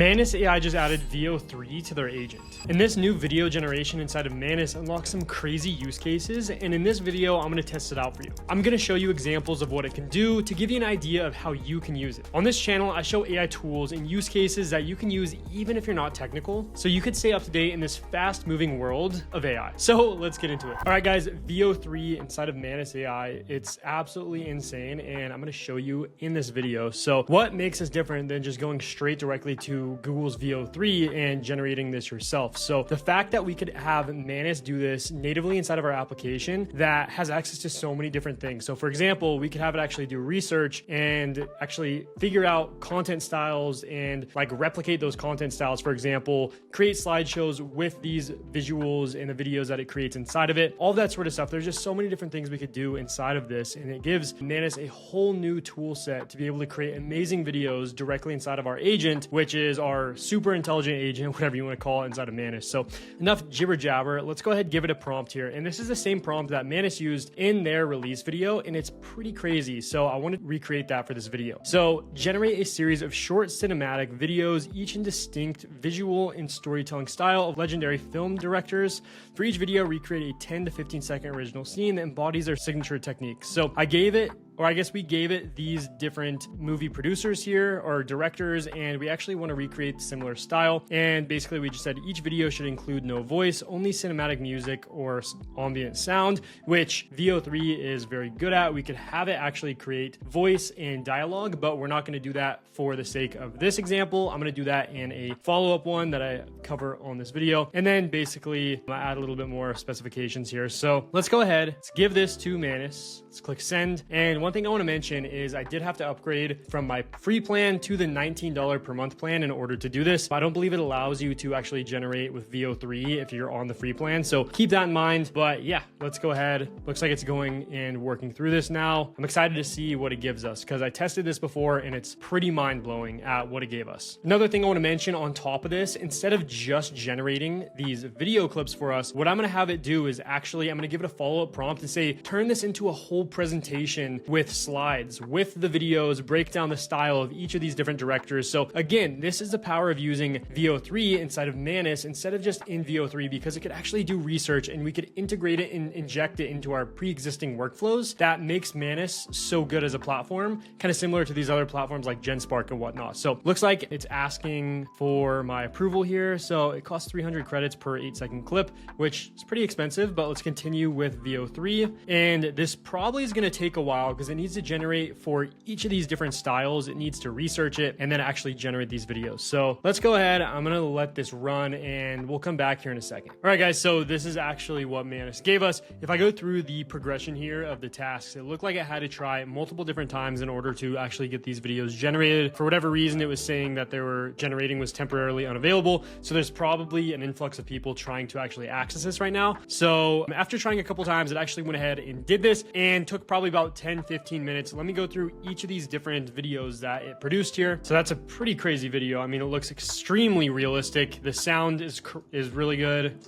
Manus AI just added VEO3 to their agent. And this new video generation inside of Manus unlocks some crazy use cases, and in this video, I'm gonna test it out for you. I'm gonna show you examples of what it can do to give you an idea of how you can use it. On this channel, I show AI tools and use cases that you can use even if you're not technical, so you could stay up to date in this fast-moving world of AI. So let's get into it. All right, guys, VEO3 inside of Manus AI, it's absolutely insane, and I'm gonna show you in this video. So what makes us different than just going straight directly to Google's VEO3 and generating this yourself? So the fact that we could have Manus do this natively inside of our application that has access to so many different things. So for example, we could have it actually do research and actually figure out content styles and like replicate those content styles. For example, create slideshows with these visuals and the videos that it creates inside of it, all that sort of stuff. There's just so many different things we could do inside of this, and it gives Manus a whole new tool set to be able to create amazing videos directly inside of our agent, which is our super intelligent agent, whatever you want to call it, inside of Manus. So enough jibber jabber, let's go ahead and give it a prompt here. And this is the same prompt that Manus used in their release video, and it's pretty crazy. So I want to recreate that for this video. So generate a series of short cinematic videos, each in distinct visual and storytelling style of legendary film directors. For each video, recreate a 10 to 15 second original scene that embodies their signature techniques. So I gave it, or I guess we gave it, these different movie producers here or directors, and we actually want to recreate similar style. And basically we just said each video should include no voice, only cinematic music or ambient sound, which VEO3 is very good at. We could have it actually create voice and dialogue, but we're not going to do that for the sake of this example. I'm going to do that in a follow-up one that I cover on this video. And then basically I'm going to add a little bit more specifications here. So let's go ahead, let's give this to Manus. Let's click send. And one thing I want to mention is I did have to upgrade from my free plan to the $19 per month plan in order to do this. I don't believe it allows you to actually generate with VEO3 if you're on the free plan. So keep that in mind. But yeah, let's go ahead. Looks like it's going and working through this now. I'm excited to see what it gives us because I tested this before and it's pretty mind-blowing at what it gave us. Another thing I want to mention on top of this, instead of just generating these video clips for us, what I'm going to have it do is actually, I'm going to give it a follow-up prompt and say, turn this into a whole presentation with slides, with the videos, break down the style of each of these different directors. So again, this is the power of using VEO3 inside of Manus instead of just in VEO3, because it could actually do research and we could integrate it and inject it into our pre-existing workflows. That makes Manus so good as a platform, kind of similar to these other platforms like GenSpark and whatnot. So looks like it's asking for my approval here. So it costs 300 credits per 8-second clip, which is pretty expensive, but let's continue with VEO3. And this probably is going to take a while because it needs to generate for each of these different styles. It needs to research it and then actually generate these videos. So let's go ahead. I'm going to let this run and we'll come back here in a second. All right, guys. So this is actually what Manus gave us. If I go through the progression here of the tasks, it looked like it had to try multiple different times in order to actually get these videos generated. For whatever reason, it was saying that they were generating was temporarily unavailable. So there's probably an influx of people trying to actually access this right now. So after trying a couple times, it actually went ahead and did this and took probably about 10-15 minutes. Let me go through each of these different videos that it produced here. So that's a pretty crazy video. I mean, it looks extremely realistic. The sound is really good.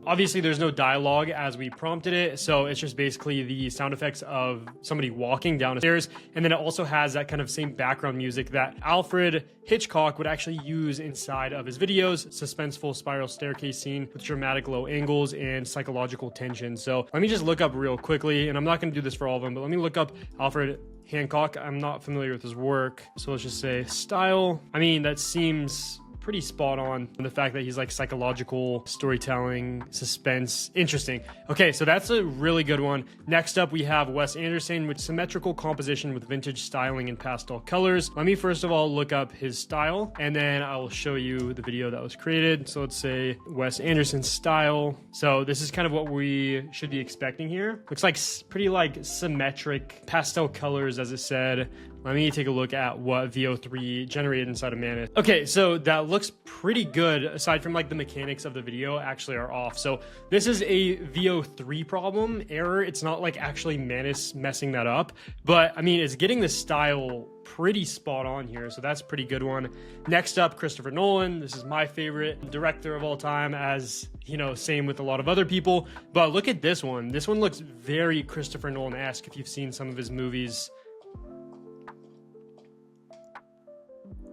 Obviously, there's no dialogue as we prompted it, so it's just basically the sound effects of somebody walking down the stairs. And then it also has that kind of same background music that Alfred Hitchcock would actually use inside of his videos. Suspenseful spiral staircase scene with dramatic low angles and psychological tension. So let me just look up real quickly, and I'm not going to do this for all of them, but let me look up Alfred Hitchcock. I'm not familiar with his work, so let's just say style. I mean, that seems pretty spot on. And the fact that he's like psychological storytelling, suspense, interesting. Okay, so that's a really good one. Next up, we have Wes Anderson with symmetrical composition with vintage styling and pastel colors. Let me first of all look up his style, and then I will show you the video that was created. So let's say Wes Anderson style. So this is kind of what we should be expecting here. Looks like pretty like symmetric pastel colors, as it said. Let me take a look at what VEO3 generated inside of Manus. Okay, so that looks pretty good, aside from like the mechanics of the video actually are off. So this is a VEO3 problem, error. It's not like actually Manus messing that up, but I mean, it's getting the style pretty spot on here. So that's a pretty good one. Next up, Christopher Nolan. This is my favorite director of all time, as you know, same with a lot of other people. But look at this one. This one looks very Christopher Nolan-esque if you've seen some of his movies.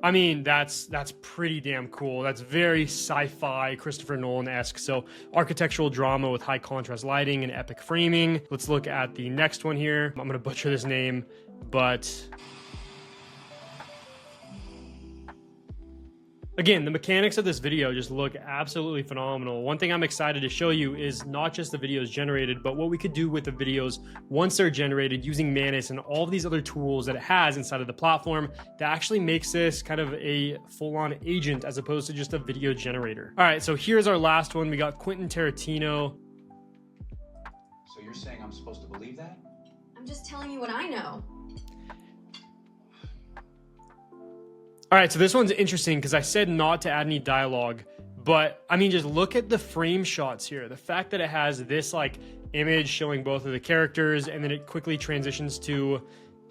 I mean, that's pretty damn cool. That's very sci-fi, Christopher Nolan-esque. So architectural drama with high contrast lighting and epic framing. Let's look at the next one here. I'm gonna butcher this name, but again, the mechanics of this video just look absolutely phenomenal. One thing I'm excited to show you is not just the videos generated, but what we could do with the videos once they're generated using Manus and all of these other tools that it has inside of the platform that actually makes this kind of a full-on agent as opposed to just a video generator. All right, so here's our last one. We got Quentin Tarantino. So you're saying I'm supposed to believe that? I'm just telling you what I know. All right, so this one's interesting because I said not to add any dialogue, but I mean, just look at the frame shots here. The fact that it has this like image showing both of the characters and then it quickly transitions to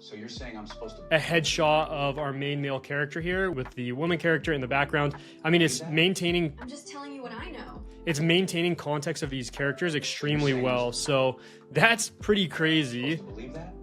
So you're saying I'm supposed to a headshot of our main male character here with the woman character in the background. I mean, it's maintaining... I'm just telling you what I know. It's maintaining context of these characters extremely well. So that's pretty crazy. believe that?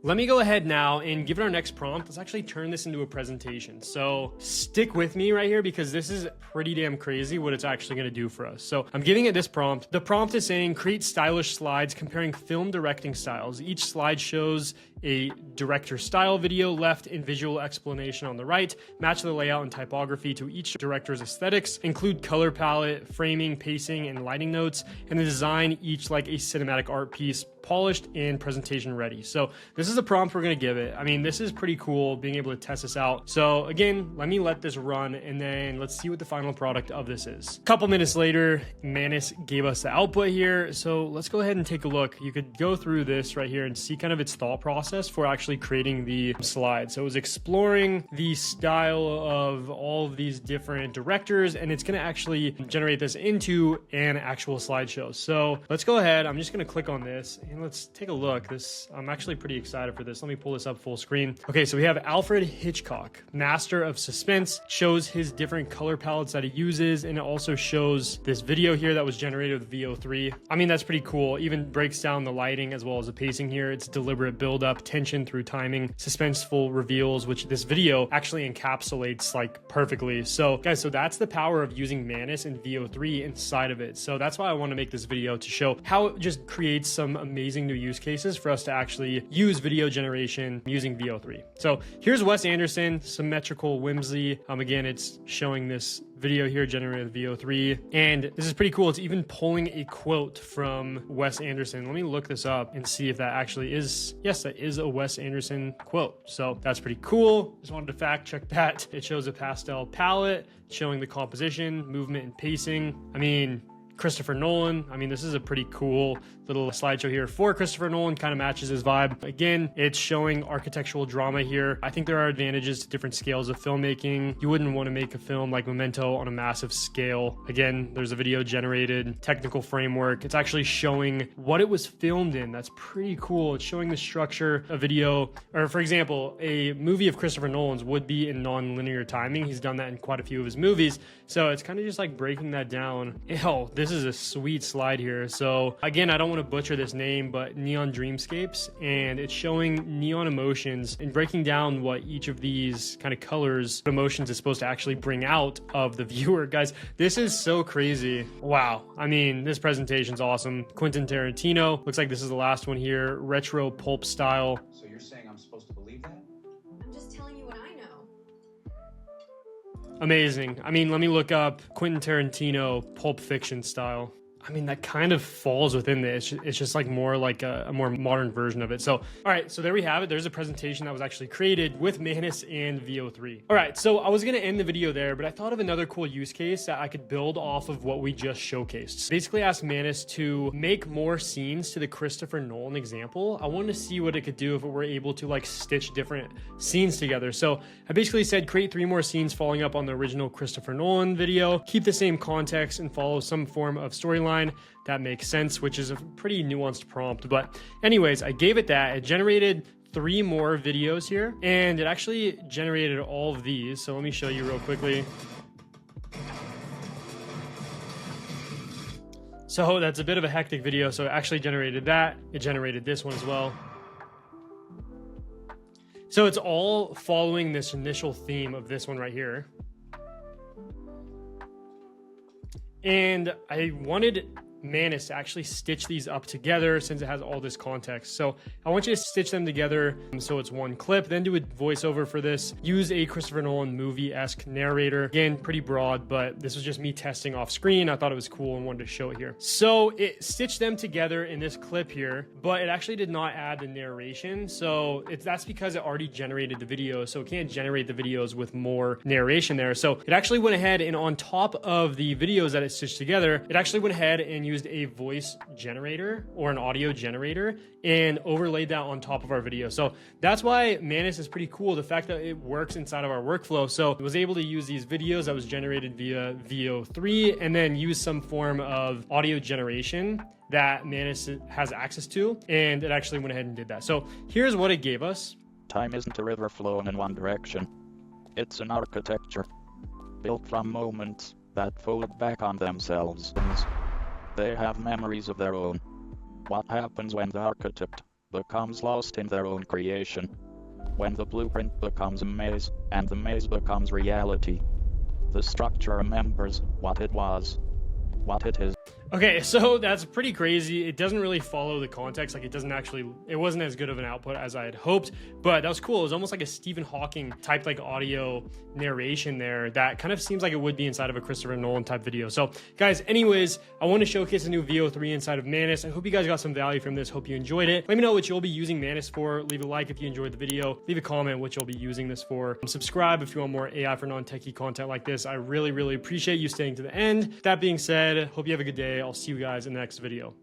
Let me go ahead now and give it our next prompt. Let's actually turn this into a presentation. So stick with me right here because this is pretty damn crazy what it's actually gonna do for us. So I'm giving it this prompt. The prompt is saying create stylish slides comparing film directing styles. Each slide shows a director style video left in visual explanation on the right. Match the layout and typography to each director's aesthetics. Include color palette, framing, pacing, and lighting notes. And then design each like a cinematic art piece, polished and presentation ready. So this is the prompt we're gonna give it. I mean, this is pretty cool being able to test this out. So again, let me let this run and then let's see what the final product of this is. A couple minutes later, Manus gave us the output here. So let's go ahead and take a look. You could go through this right here and see kind of its thought process for actually creating the slide. So it was exploring the style of all of these different directors and it's gonna actually generate this into an actual slideshow. So let's go ahead. I'm just gonna click on this and let's take a look. I'm actually pretty excited for this. Let me pull this up full screen. Okay, so we have Alfred Hitchcock, master of suspense, shows his different color palettes that he uses, and it also shows this video here that was generated with VEO3. I mean, that's pretty cool. Even breaks down the lighting as well as the pacing here. It's deliberate build-up, tension through timing, suspenseful reveals, which this video actually encapsulates like perfectly. So guys, so that's the power of using Manus and VEO3 inside of it. So that's why I want to make this video, to show how it just creates some amazing new use cases for us to actually use video generation using VEO3. So here's Wes Anderson, symmetrical whimsy. Again, it's showing this video here generated with VEO3, and this is pretty cool. It's even pulling a quote from Wes Anderson. Let me look this up and see if that actually is, yes, that is a Wes Anderson quote. So that's pretty cool. Just wanted to fact check that. It shows a pastel palette showing the composition, movement, and pacing. I mean, Christopher Nolan. I mean, this is a pretty cool little slideshow here for Christopher Nolan, kind of matches his vibe. Again, it's showing architectural drama here. I think there are advantages to different scales of filmmaking. You wouldn't want to make a film like Memento on a massive scale. Again, there's a video generated, technical framework. It's actually showing what it was filmed in. That's pretty cool. It's showing the structure of video, or for example, a movie of Christopher Nolan's would be in non-linear timing. He's done that in quite a few of his movies. So it's kind of just like breaking that down. Ew, this is a sweet slide here. So again, I don't want to butcher this name, but Neon Dreamscapes, and it's showing neon emotions and breaking down what each of these kind of colors emotions is supposed to actually bring out of the viewer. Guys, this is so crazy. Wow. I mean, this presentation's awesome. Quentin Tarantino, looks like this is the last one here. Retro pulp style. So you're saying I'm supposed to believe that? I'm just telling you what I know. Amazing. I mean, let me look up Quentin Tarantino Pulp Fiction style. I mean, that kind of falls within this. It's just like more like a more modern version of it. So, all right, so there we have it. There's a presentation that was actually created with Manus and VEO3. All right, so I was gonna end the video there, but I thought of another cool use case that I could build off of what we just showcased. Basically ask Manus to make more scenes to the Christopher Nolan example. I wanted to see what it could do if it were able to like stitch different scenes together. So I basically said, create 3 more scenes following up on the original Christopher Nolan video, keep the same context and follow some form of storyline that makes sense, which is a pretty nuanced prompt. But anyways, I gave it that. It generated 3 more videos here, and it actually generated all of these. So let me show you real quickly. So that's a bit of a hectic video. So it actually generated that. It generated this one as well. So it's all following this initial theme of this one right here. And I wanted Manus to actually stitch these up together since it has all this context. So I want you to stitch them together so it's one clip, then do a voiceover for this. Use a Christopher Nolan movie-esque narrator. Again, pretty broad, but this was just me testing off screen. I thought it was cool and wanted to show it here. So it stitched them together in this clip here, but it actually did not add the narration. So that's because it already generated the video, so it can't generate the videos with more narration there. So it actually went ahead and on top of the videos that it stitched together, it actually went ahead and used a voice generator or an audio generator and overlaid that on top of our video. So that's why Manus is pretty cool. The fact that it works inside of our workflow. So it was able to use these videos that was generated via VEO3 and then use some form of audio generation that Manus has access to. And it actually went ahead and did that. So here's what it gave us. Time isn't a river flowing in one direction. It's an architecture built from moments that fold back on themselves. They have memories of their own. What happens when the architect becomes lost in their own creation? When the blueprint becomes a maze, and the maze becomes reality. The structure remembers what it was, what it is. Okay, so that's pretty crazy. It doesn't really follow the context. Like it wasn't as good of an output as I had hoped, but that was cool. It was almost like a Stephen Hawking type like audio narration there that kind of seems like it would be inside of a Christopher Nolan type video. So guys, anyways, I want to showcase a new VEO3 inside of Manus. I hope you guys got some value from this. Hope you enjoyed it. Let me know what you'll be using Manus for. Leave a like if you enjoyed the video. Leave a comment what you'll be using this for. Subscribe if you want more AI for non-techie content like this. I really, really appreciate you staying to the end. That being said, hope you have a good day. I'll see you guys in the next video.